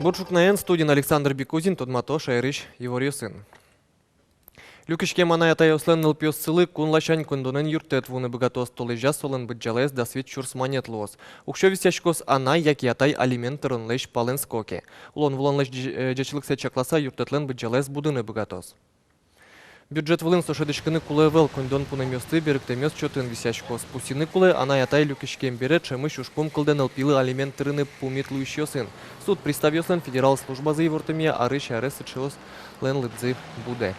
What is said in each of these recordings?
Борчукнаен студент Александр Бекузин, Тодмато Шайрыш, Евориосын. Люкишке манаята ослен пьес сылы кунлашань кундонен юртет вуны богатос толежа солен быджалес да свет чурс манетлос. Укшо висяшкос анай яки атай алиментерон леш пален скоке. Улон влон леш джечлык сечакласа юртетлен быджалес будыны богатос. Бюджет влын сошедышкыны кулевел кондон пунемёсты беректемёс чотын висяшкос. Пусины куле анай атай люкишкем бере чемыш ушком кылден алпилы алиментерыны пумитлующосын. Суд приставёслен федерал служба за евортемия арыш арес чылос лен лыдзы буде.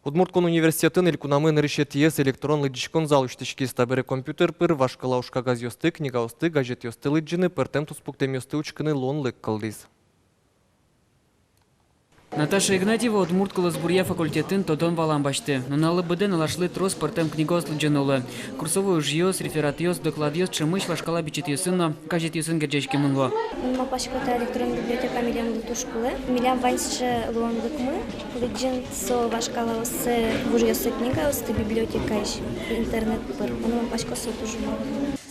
Удмурткон университетін илкунамын решетиес электрон лыдишкон зал үштішкі стабірі компьютер пір вашкала ушкагаз йосты, книга осты, газет йосты лыджыны піртем туспуктем йосты учкыны лон лык кылдыз. Наташа Игнатьева Удмуртка Лазбурья факультетін тодон валан башты. Нуналы быды налашлы трос піртем книга ослыджынолы. Курсовой жиос, реферат йос, доклад йос, чымыш вашкала бичет йосынна, газет йосын герджешке мынло. Мапашкота электронная библиотека милям лутушкулы. Милям ваньше лон лыкмы. Лыджын со вашкала осы вужьосы книга, осты библиотека ищ. Интернет пыр. Он мапашкоса тужума.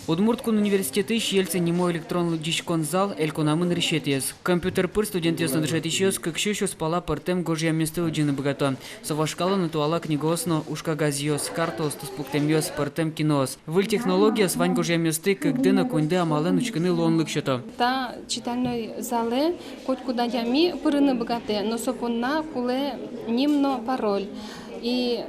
Удмурткун университеты щельцы немо электрон лыдишкон зал эльконамын решетиес. Компьютер пыр студент йосын решетищес, как щущу спала пыртем гожья место уджины богато. Совашкала натуала книгосно ушка газиос, картос, туспуктем йос, пыртем кинос. Выль технология свань гожья месты, как дына конде амален учканы лон лыкшето. Та читальной зале, хоть куда ями пырыны богате, но сопунна куле нимно пароль. И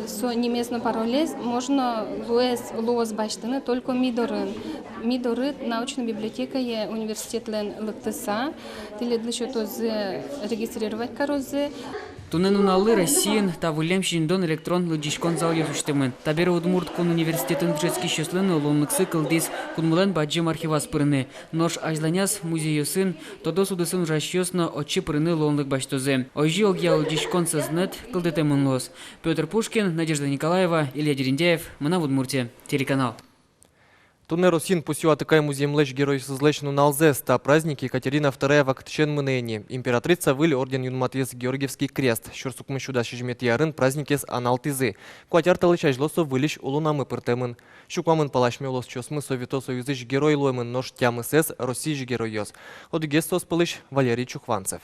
со немецким паролем можно луэс баштаны только мидорын. Мидоры научная библиотека е университет лен лыктыса. Тиле для чего-то регистрировать корозы. Тунен уналы Россиян тавылем шиндон электрон лыдишкон зал йосуштемын. Табері Удмурткун университетін джетский счеслен улонлыксы кылдис кунмылен баджем архивас пырыны. Нож ажланяс музей йосын, тодо судысын жащёсно отчы пырыны лонлык баштозе. Ойжи огья лыдишкон сознет кылдетемын лос. Петр Пушкин, Надежда Николаева, Илья Дерендяев, Мына в Удмуртия, телеканал. Туне Росин пусю атыкай музеем лэч герой сызлэчну налзе ста праздники Екатерина II вактчен мынэни. Императрица выль орден юнматвес Георгиевский крест. Щурсукмы шуда шижмет ярын праздникес аналтизы. Куатяр талычай жлосо вылиш улунамы пыртемын. Щукмамын палашме улос чосмы Совето Союзыш герой лоймын нож тямы сэс Российж герой йос. Одгестос пылыш Валерий Чухванцев.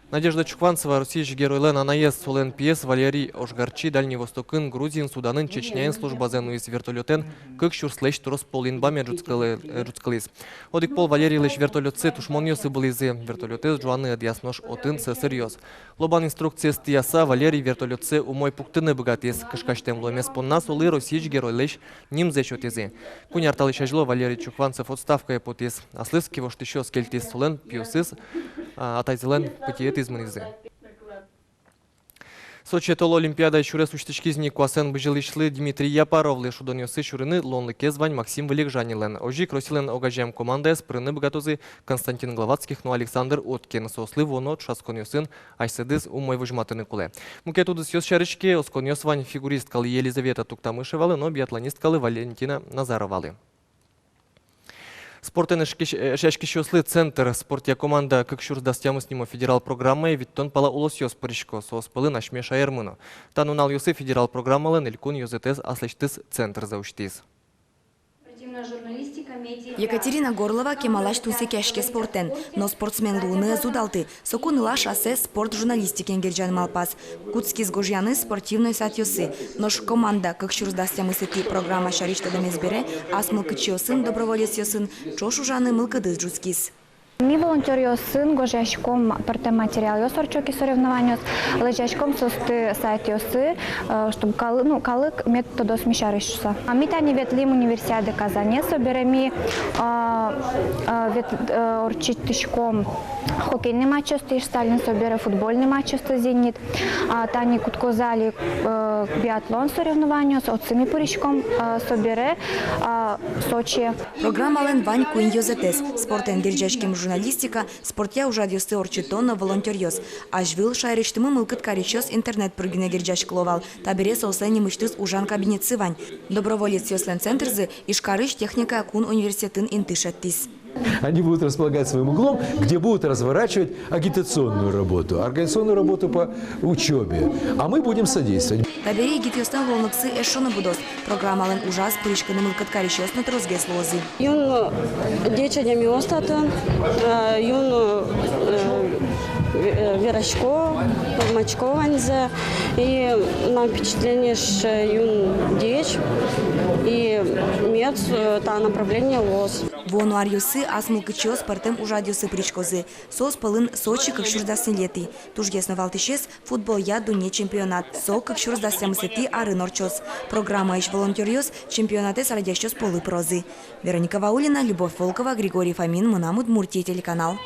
Надежда Чухванцева, Российж герой лен анаез солен пьес Валерий Ошгарчи, Дальний Востокын, Грузин, Суданын, Чечняйын служба зену из вертолетен, как щурслэч трос полинбаме джуцкалис. Одик пол Валерий лэч вертолетцы тушмон йосы былизы, вертолетез жуаны адьяснош отын сэсырьёз. Лобан инструкция стияса Валерий вертолетцы умой пуктыны богатес, кышкаштем ломес понна солы Российж герой лэч ним зэчотезы. Куняр талычажло Валерий Чухванцев отставка эпотез, аслыски вошт еще скельтез солен пьюсыз, атайзелен путиет изманизы. Сочи тол Олимпиада чурес уштичкизни куасен быжилишлы Дмитрий Япаровлы шудонёсы чурыны лонлыке звань Максим Вылегжанилен. Ожи кросилен огажем команда спрыны богатозы Константин Главатских, но Александр Откин. Сослы воно часконёсын айседыз умой выжматыны куле. Мукетудыс ёс шарычки осконёс вань фигуристкалы Елизавета Туктамышевалы, но биатлонисткалы Валентина Назаровалы. Спортен шешкищослы центр спортия команда как щурс дастямы с нему федерал программой виттон пала улосьёс паришко сооспылы нашме шаермыну. Танунал юсы федерал программалын илькун юзетез аслештыз центр зауштиз. Екатерина Горлова кемалаш тусы кешке спортен, но спортсмен луны зудалты. Сокуныла шассе спорт журналистикен герджан малпас. Кутскиз гожьяны спортивной сатьосы. Нож команда как щурсдастя мысыки программа шаришта демезбере, ас мылкычиосын доброволец йосын, чош ужаны мылкыдыз джуцкиз. Ми волонтерио сын гожашком партем материал йосорчоки соревнованиос, лежачком состы сайт йосы, чтобы калык методос мишаришуса. Ми тани ветлим универсиады Казане собереми орчитышком хоккейный матч остыш, Сталин собере футбольный матч осты Зенит, тани куткозали биатлон соревнованиос, отцами пуришком собере Сочи. Программа лен вань куин йозетес, спортен диржачкем журналистика, спортя уже адьосты орчитонно волонтерьёс. Ажвил шайриштымы мылкыт каричёс интернет прыгине гирджаш кловал. Табере соусайни мыштыз ужан кабинет сывань. Доброволец йослен центрзы ишкарыш техника кун университетын интышеттис. они будут располагать своим углом, где будут разворачивать агитационную работу, организационную работу по учебе. А мы будем содействовать. Табери гитюстан лонуксы эшоны будос. Программалын ужас пырышканым ылкыткарищ осны трозге слозы. Юн дечадями остатын, юн Верочко, Мачко ванзе, и нам впечатление, что юн деч, и мец та направление лос. Вону арьюсы асмулкычо спортем ужадюсы причкозы. Сос полын Сочи как шурдасын леты. Тужгесно валтышес футбол я дуне чемпионат. Со как шурдасямысети ары норчос. Программа ищ волонтерьёс чемпионаты сарадящос полы прозы. Вероника Ваулина, Любовь Волкова, Григорий Фомин, Мунамуд, Муртия, телеканал.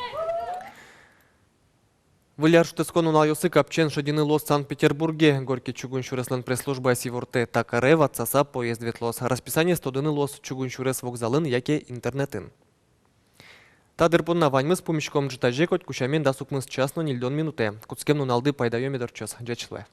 Виляр штыскону налйосы капчен шадины лос Санкт-Петербурге. Горький чугун шуреслен пресс-служба сиворте такаре ватсаса поезд ветлос. Расписание стодыны лос чугун шурес вокзалын яке интернетын. Тадырпунна ваньмыз помещиком джитаже коть кушамен дасукмыз часно нильдон минуте. Куцкем нуналды пайдаё медорчос. Джечле.